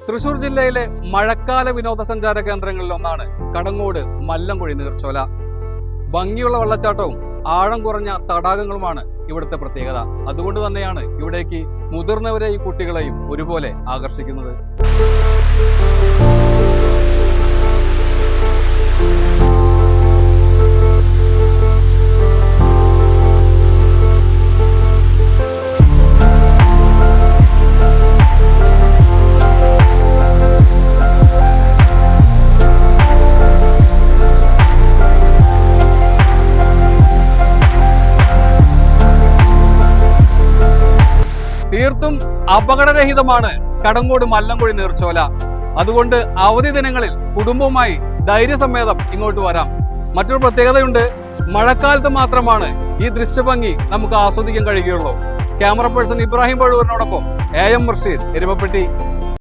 തൃശൂർ ജില്ലയിലെ മഴക്കാല വിനോദസഞ്ചാര കേന്ദ്രങ്ങളിൽ ഒന്നാണ് കടങ്ങോട് മല്ലംകുഴി നീർച്ചോല. ഭംഗിയുള്ള വെള്ളച്ചാട്ടവും ആഴം കുറഞ്ഞ തടാകങ്ങളുമാണ് ഇവിടുത്തെ പ്രത്യേകത. അതുകൊണ്ട് തന്നെയാണ് ഇവിടേക്ക് മുതിർന്നവരെയും കുട്ടികളെയും ഒരുപോലെ ആകർഷിക്കുന്നത്. തീർത്തും അപകടരഹിതമാണ് കടങ്ങോട് മല്ലംകുഴി നീർച്ചോല. അതുകൊണ്ട് അവധി ദിനങ്ങളിൽ കുടുംബവുമായി ധൈര്യസമേതം ഇങ്ങോട്ട് വരാം. മറ്റൊരു പ്രത്യേകതയുണ്ട്, മഴക്കാലത്ത് മാത്രമാണ് ഈ ദൃശ്യഭംഗി നമുക്ക് ആസ്വദിക്കാൻ കഴിയുകയുള്ളൂ. ക്യാമറ പേഴ്സൺ ഇബ്രാഹിം പഴുവൂരിനോടൊപ്പം AM റഷീദ്, എരുമപ്പെട്ടി.